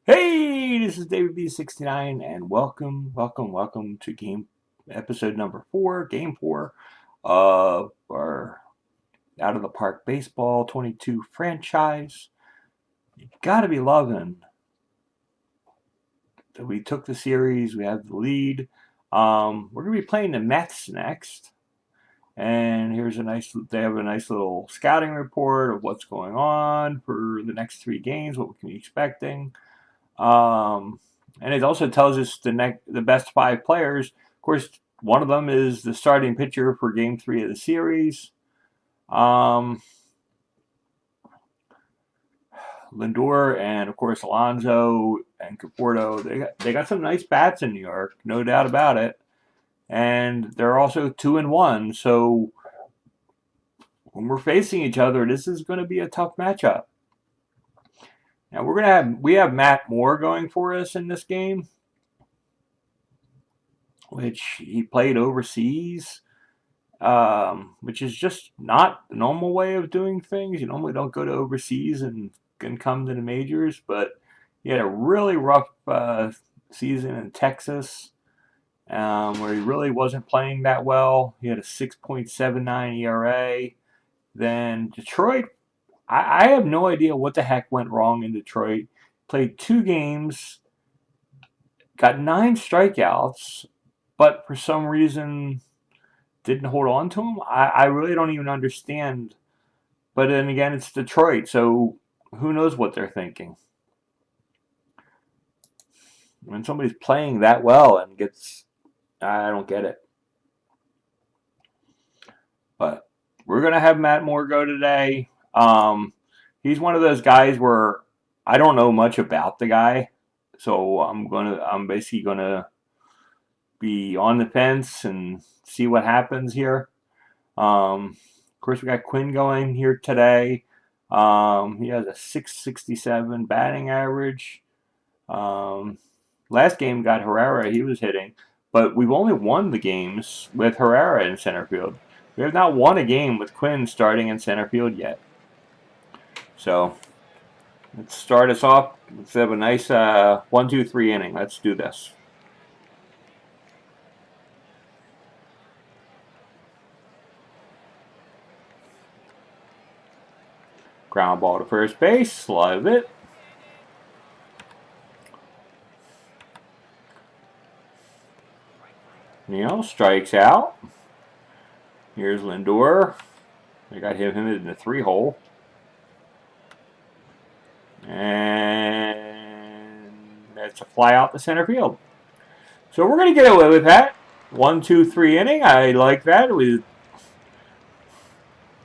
Hey, this is David B69, and welcome to episode number 4, game 4 of our Out of the Park Baseball 22 franchise. You gotta be loving that we took the series, we have the lead. We're gonna be playing the Mets next, and they have a nice little scouting report of what's going on for the next 3 games, what we can be expecting. Um, and it also tells us the best 5 players. Of course, one of them is the starting pitcher for Game 3 of the series. Um, Lindor and of course Alonso and Conforto. They got some nice bats in New York, no doubt about it. And they're also 2-1. So when we're facing each other, this is going to be a tough matchup. Now we have Matt Moore going for us in this game, which he played overseas, which is just not the normal way of doing things. You normally don't go to overseas and come to the majors, but he had a really rough season in Texas, where he really wasn't playing that well. He had a 6.79 ERA. Then Detroit, I have no idea what the heck went wrong in Detroit. Played 2 games, got 9 strikeouts, but for some reason didn't hold on to him. I really don't even understand. But then again, it's Detroit, so who knows what they're thinking. When somebody's playing that well and I don't get it. But we're going to have Matt Moore go today. He's one of those guys where I don't know much about the guy. So I'm basically going to be on the fence and see what happens here. Of course, we got Quinn going here today. He has a 667 batting average. Last game got Herrera. He was hitting. But we've only won the games with Herrera in center field. We have not won a game with Quinn starting in center field yet. So let's start us off. Let's have a nice 1-2-3 inning. Let's do this. Ground ball to first base. Love it. Strikes out. Here's Lindor. I got him in the 3-hole. And that's a fly out to center field. So we're going to get away with that. 1-2-3 inning. I like that. We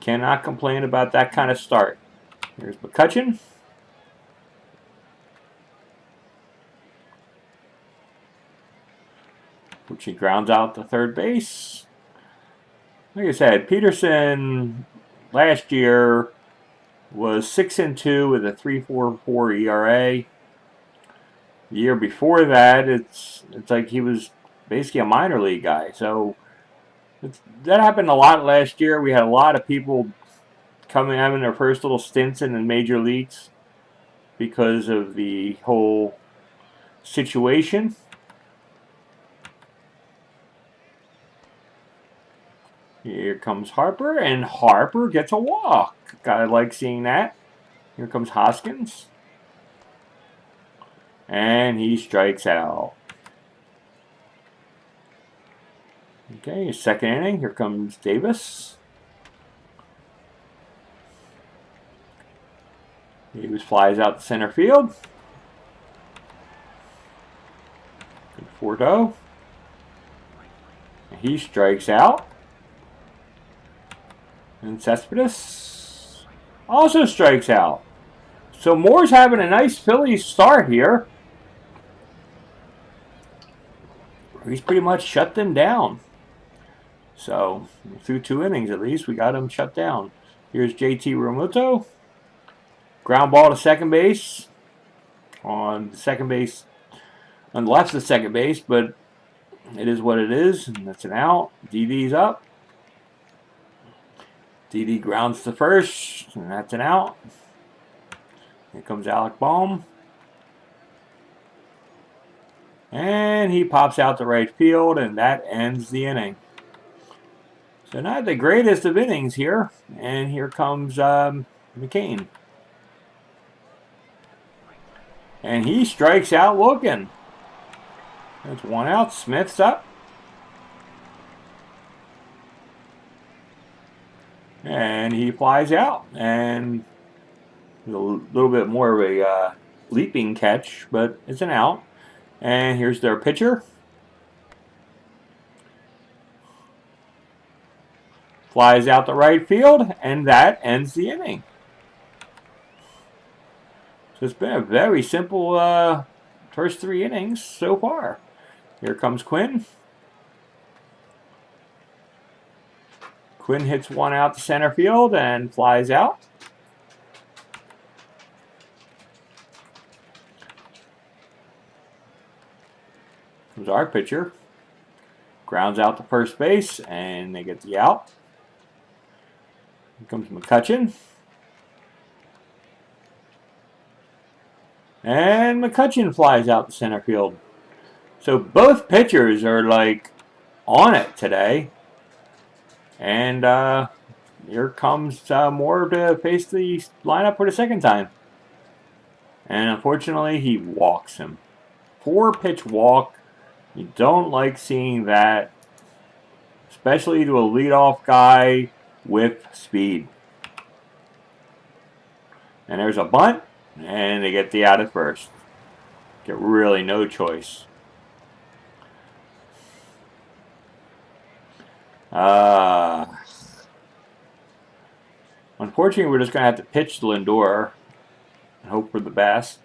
cannot complain about that kind of start. Here's McCutchen. Which he grounds out to third base. Like I said, Peterson last year was 6-2 with a 3.44 ERA. The year before that, it's like he was basically a minor league guy. So that happened a lot last year. We had a lot of people having their first little stints in the major leagues because of the whole situation. Here comes Harper, and Harper gets a walk. I like seeing that. Here comes Hoskins. And he strikes out. Okay, second inning. Here comes Davis. Davis flies out to center field. Conforto. He strikes out. And Cespedes also strikes out. So Moore's having a nice Phillies start here. He's pretty much shut them down. So through 2 innings at least, we got him shut down. Here's JT Realmuto. Ground ball to second base. On the left of second base, but it is what it is, and that's an out. DD's up. DD grounds to first, and that's an out. Here comes Alec Bohm. And he pops out to right field, and that ends the inning. So not the greatest of innings here. And here comes McCain. And he strikes out looking. That's one out. Smith's up. And he flies out. And a little bit more of a leaping catch, but it's an out. And here's their pitcher. Flies out to right field, and that ends the inning. So it's been a very simple first 3 innings so far. Here comes Quinn. Quinn hits one out to center field and flies out. Comes our pitcher. Grounds out to first base, and they get the out. Here comes McCutchen. And McCutchen flies out to center field. So both pitchers are like on it today. And here comes Moore to face the lineup for the second time. And unfortunately, he walks him. 4-pitch walk. You don't like seeing that, especially to a leadoff guy with speed. And there's a bunt, and they get the out at first. Get really no choice. Unfortunately, we're just going to have to pitch to Lindor and hope for the best.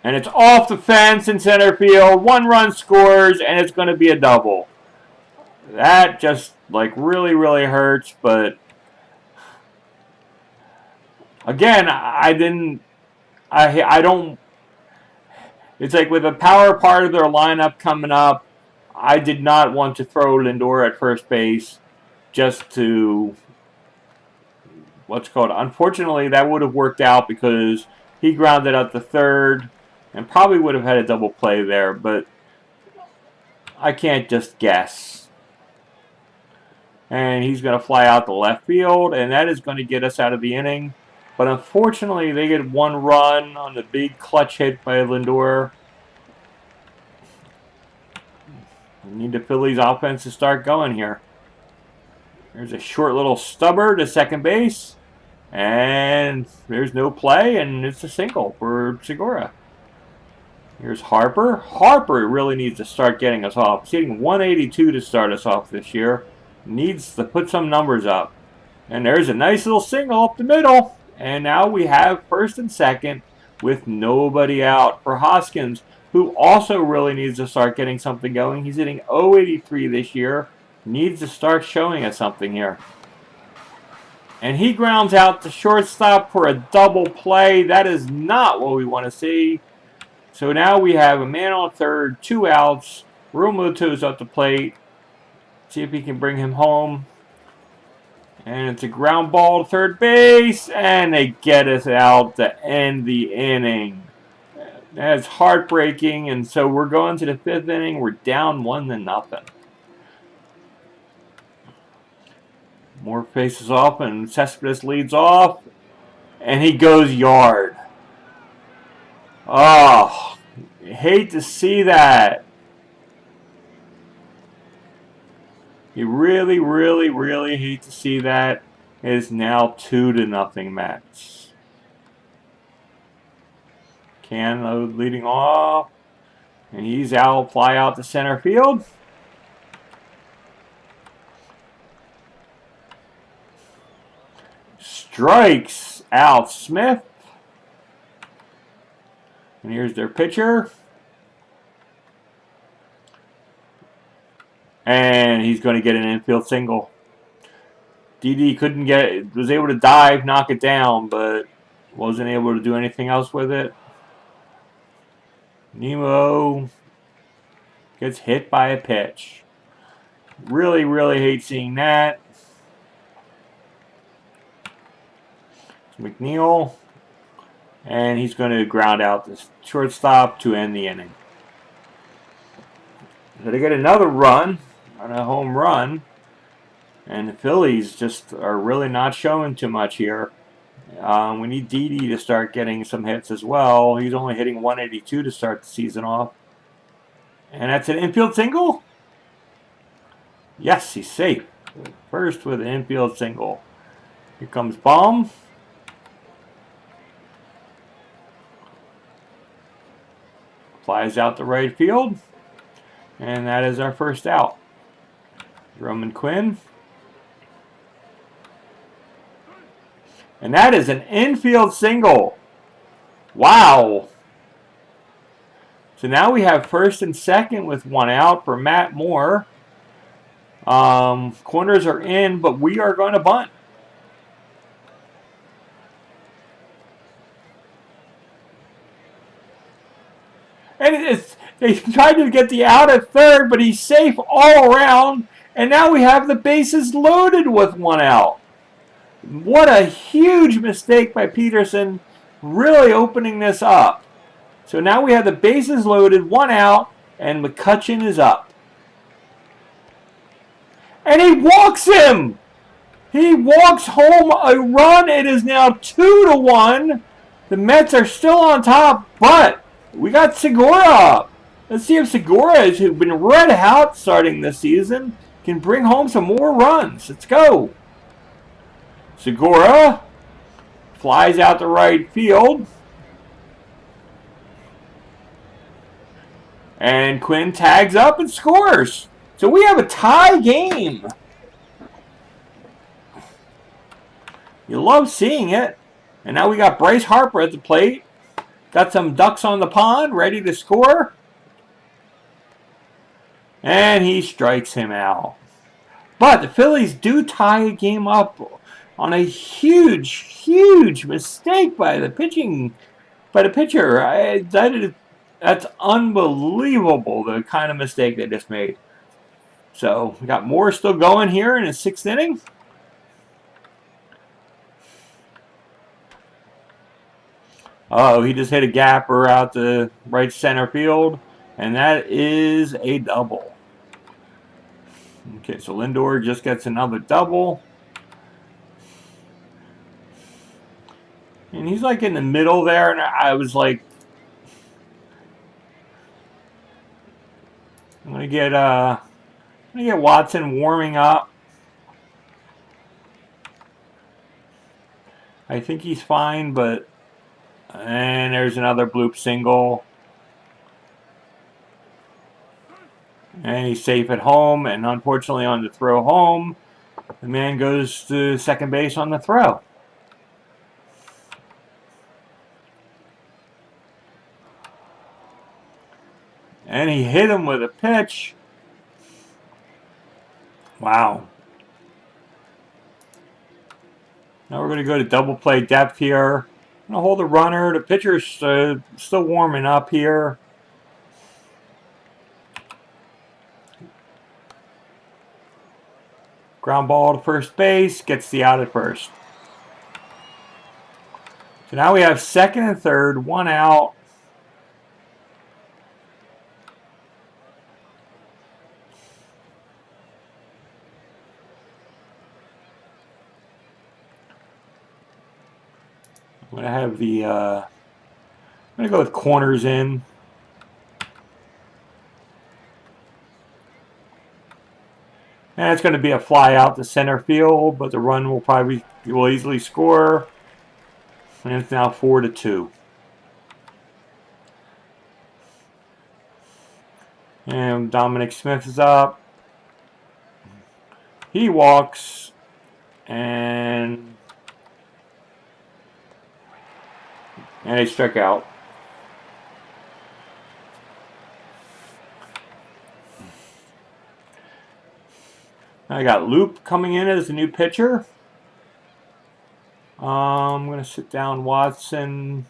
And it's off the fence in center field. 1 run scores, and it's going to be a double. That just like really, really hurts. But again, I don't. It's like with the power part of their lineup coming up, I did not want to throw Lindor at first base just to what's called. Unfortunately, that would have worked out because he grounded out the third and probably would have had a double play there, but I can't just guess. And he's going to fly out to left field, and that is going to get us out of the inning. But unfortunately, they get 1 run on the big clutch hit by Lindor. We need the Phillies offense to start going here. There's a short little stubber to second base. And there's no play, and it's a single for Segura. Here's Harper. Harper really needs to start getting us off. He's hitting 182 to start us off this year. Needs to put some numbers up. And there's a nice little single up the middle. And now we have first and second with nobody out for Hoskins, who also really needs to start getting something going. He's hitting 083 this year. Needs to start showing us something here. And he grounds out to shortstop for a double play. That is not what we want to see. So now we have a man on third, 2 outs. Realmuto's up the plate. See if he can bring him home. And it's a ground ball to third base. And they get us out to end the inning. That's heartbreaking. And so we're going to the 5th inning. We're down 1-0. Moore faces off, and Cespedes leads off, and he goes yard. Oh, hate to see that. You really, really, really hate to see that. It is now 2-0 Mets. Cano leading off, and he's out, fly out to center field. Strikes out Smith. And here's their pitcher. And he's going to get an infield single. Didi was able to dive, knock it down, but wasn't able to do anything else with it. Nemo gets hit by a pitch. Really, really hate seeing that. McNeil And he's going to ground out the shortstop to end the inning. So they get another run on a home run. And the Phillies just are really not showing too much here. We need Didi to start getting some hits as well. He's only hitting 182 to start the season off. And that's an infield single? Yes, he's safe. First with an infield single. Here comes Baum. Flies out to right field. And that is our first out. Roman Quinn. And that is an infield single. Wow. So now we have first and second with one out for Matt Moore. Corners are in, but we are going to bunt. And they tried to get the out at third, but he's safe all around. And now we have the bases loaded with one out. What a huge mistake by Peterson, really opening this up. So now we have the bases loaded, one out, and McCutchen is up. And he walks him! He walks home a run. It is now 2-1. The Mets are still on top, but we got Segura up. Let's see if Segura, who's been red hot starting this season, can bring home some more runs. Let's go. Segura flies out to right field. And Quinn tags up and scores. So we have a tie game. You love seeing it. And now we got Bryce Harper at the plate. Got some ducks on the pond, ready to score. And he strikes him out. But the Phillies do tie a game up on a huge mistake by the pitcher. That's unbelievable, the kind of mistake they just made. So we got Moore still going here in his sixth inning. Oh, he just hit a gapper out to right center field, and that is a double. Okay, so Lindor just gets another double. And he's like in the middle there, and I was like, I'm gonna get Watson warming up. I think he's fine, but and there's another bloop single. And he's safe at home, and unfortunately on the throw home, the man goes to second base on the throw. And he hit him with a pitch. Wow. Now we're going to go to double play depth here. I'm going to hold the runner. The pitcher's still warming up here. Ground ball to first base. Gets the out at first. So now we have second and third. One out. I'm going to have the... I'm going to go with corners in. And it's going to be a fly out to center field, but the run will easily score. And it's now 4-2. And Dominic Smith is up. He walks. And they struck out. I got Loop coming in as the new pitcher. I'm going to sit down Watson.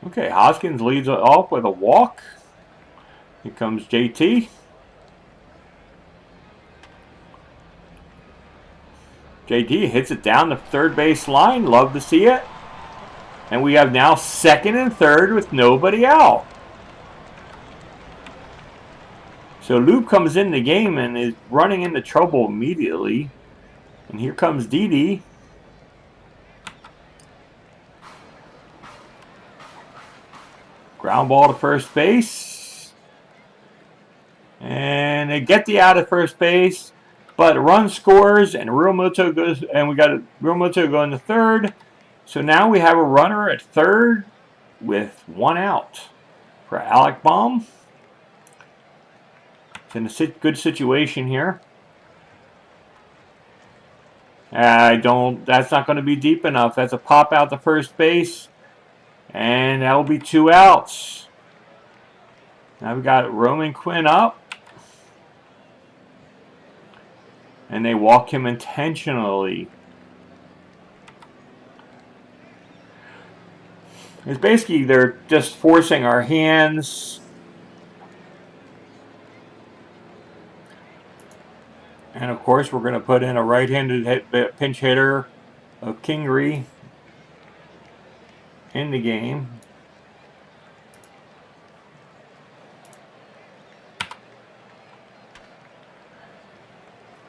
Okay, Hoskins leads off with a walk. Here comes JT. JT hits it down the third base line. Love to see it. And we have now second and third with nobody out. So Lube comes in the game and is running into trouble immediately. And here comes Didi. Ground ball to first base. And they get the out of first base. But a run scores and Realmoto goes, and we got Realmoto going to third. So now we have a runner at third with one out for Alec Baum. It's in a good situation here. That's not going to be deep enough. That's a pop out to first base. And that will be two outs. Now we got Roman Quinn up. And they walk him intentionally. It's basically they're just forcing our hands. And of course we're going to put in a right-handed pinch hitter of Kingery in the game.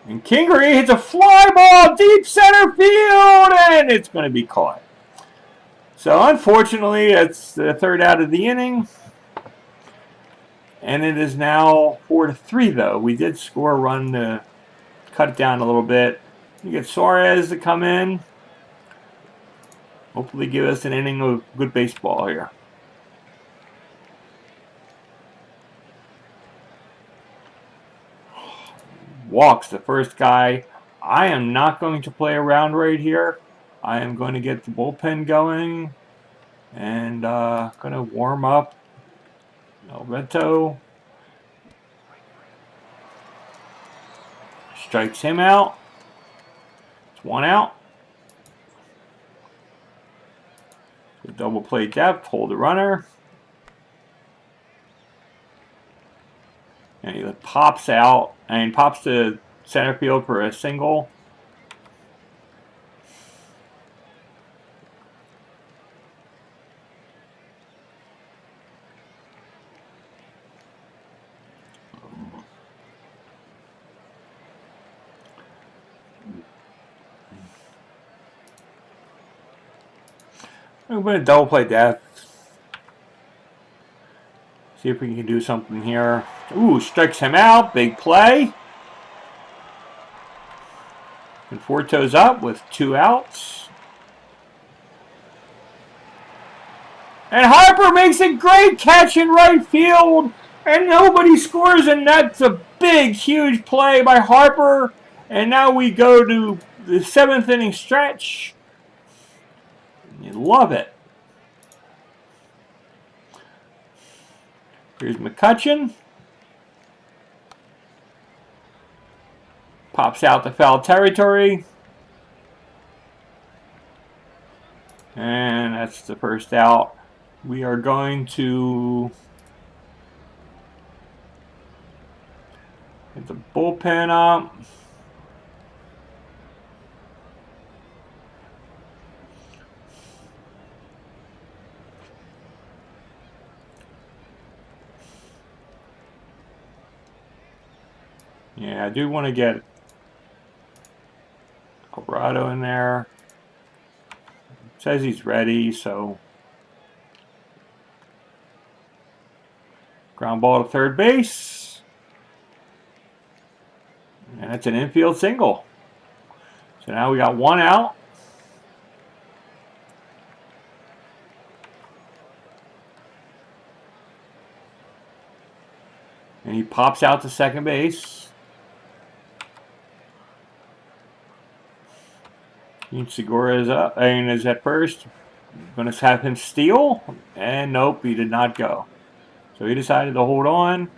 And Kingery hits a fly ball deep center field, and it's going to be caught. So unfortunately, that's the third out of the inning. And it is now 4-3, though. We did score a run to cut it down a little bit. You get Suarez to come in. Hopefully give us an inning of good baseball here. Walks the first guy. I am not going to play around right here. I am going to get the bullpen going and going to warm up Alberto. Strikes him out. It's one out. So double play depth, hold the runner. And he pops out and pops to center field for a single. I'm going to double play depth. See if we can do something here. Ooh, strikes him out. Big play. Conforto's up with two outs. And Harper makes a great catch in right field. And nobody scores, and that's a big, huge play by Harper. And now we go to the seventh inning stretch. You love it. Here's McCutchen. Pops out to foul territory. And that's the first out. We are going to get the bullpen up. Yeah, I do want to get Colorado in there. It says he's ready, so ground ball to third base. And it's an infield single. So now we got one out. And he pops out to second base. Segura is up and is at first. Going to have him steal. And nope, he did not go. So he decided to hold on.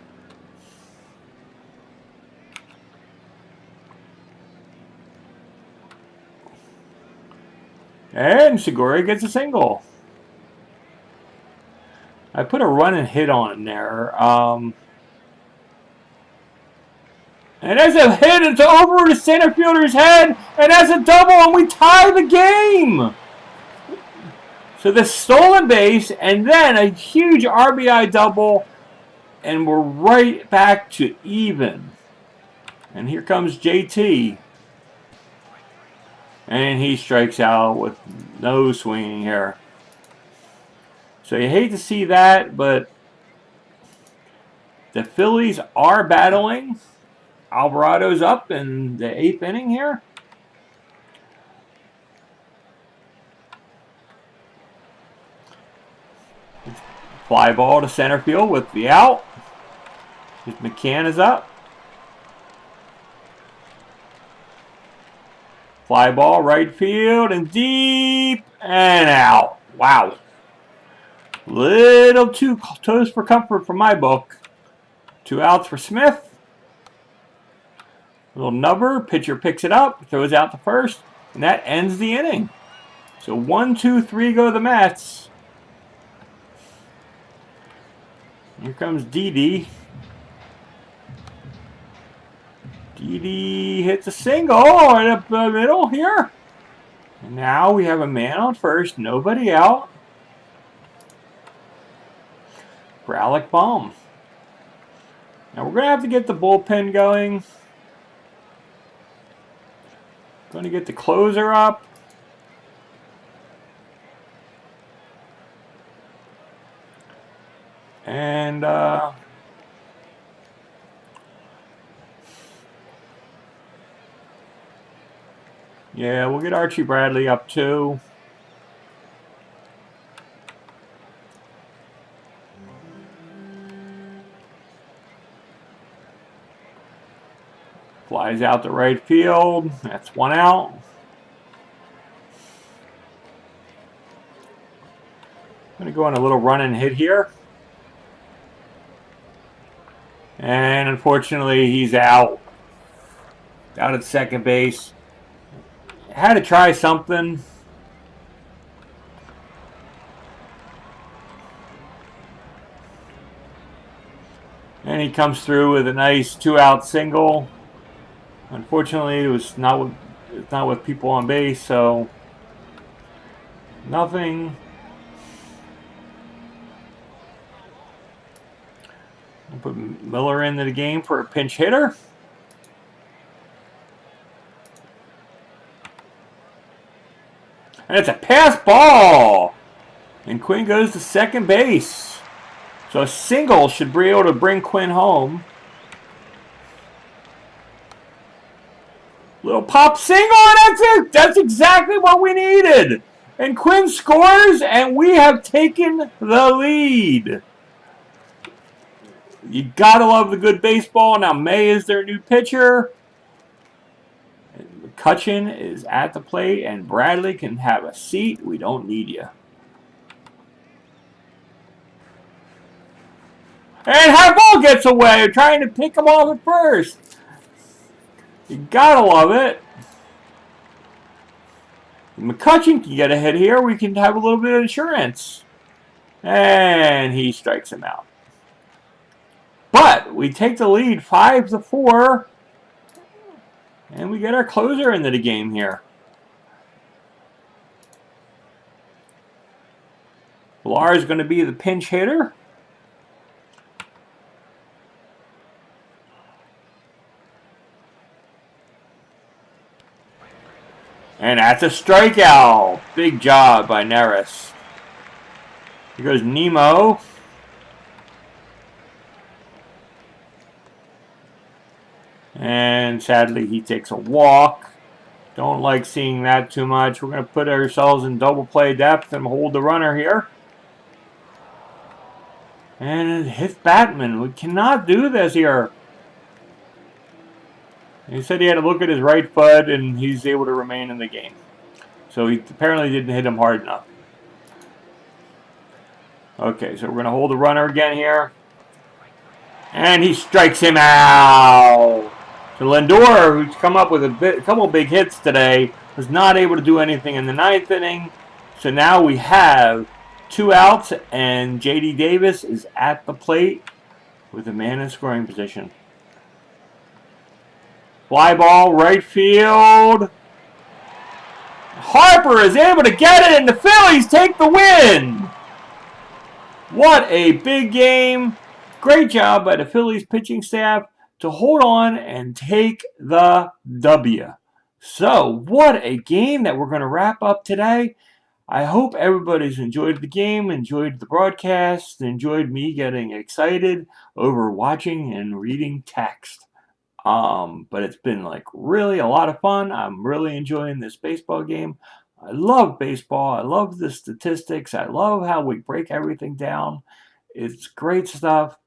And Segura gets a single. I put a run and hit on him there. And as a hit, it's over the center fielder's head, and as a double, and we tie the game. So the stolen base, and then a huge RBI double, and we're right back to even. And here comes JT. And he strikes out with no swinging here. So you hate to see that, but the Phillies are battling. Alvarado's up in the 8th inning here. Fly ball to center field with the out. McCann is up. Fly ball right field and deep and out. Wow. Little too close for comfort for my book. 2 outs for Smith. Little nubber, pitcher picks it up, throws out to first, and that ends the inning. So 1, 2, 3 go the Mets. Here comes Didi. Didi hits a single right up the middle here. And now we have a man on first, nobody out. For Alec Baum. Now we're going to have to get the bullpen going. Going to get the closer up. And yeah, we'll get Archie Bradley up too. Flies out to right field. That's 1 out. I'm going to go on a little run and hit here. And unfortunately, he's out. Out at second base. Had to try something. And he comes through with a nice 2-out single. Unfortunately, it was not with people on base, so nothing. I'll put Miller into the game for a pinch hitter. And it's a pass ball. And Quinn goes to second base. So a single should be able to bring Quinn home. Little pop single, and that's it. That's exactly what we needed. And Quinn scores, and we have taken the lead. You gotta love the good baseball. Now May is their new pitcher. McCutchen is at the plate, and Bradley can have a seat. We don't need you. And Harbaugh gets away, trying to pick him off at first. You gotta love it. If McCutchen can get a hit here, we can have a little bit of insurance. And he strikes him out. But we take the lead 5-4. And we get our closer into the game here. Villar is going to be the pinch hitter. And that's a strikeout. Big job by Neris. Here goes Nemo. And sadly, he takes a walk. Don't like seeing that too much. We're going to put ourselves in double play depth and hold the runner here. And it hits Batman. We cannot do this here. He said he had to look at his right foot, and he's able to remain in the game. So he apparently didn't hit him hard enough. Okay, so we're going to hold the runner again here. And he strikes him out. So Lindor, who's come up with a couple big hits today, was not able to do anything in the 9th inning. So now we have 2 outs, and J.D. Davis is at the plate with a man in scoring position. Fly ball, right field. Harper is able to get it, and the Phillies take the win. What a big game. Great job by the Phillies pitching staff to hold on and take the W. So, what a game that we're going to wrap up today. I hope everybody's enjoyed the game, enjoyed the broadcast, enjoyed me getting excited over watching and reading text. But it's been like really a lot of fun. I'm really enjoying this baseball game. I love baseball. I love the statistics. I love how we break everything down. It's great stuff.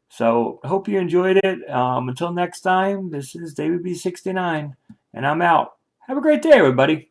So hope you enjoyed it. Until next time, this is David B69, and I'm out. Have a great day, everybody.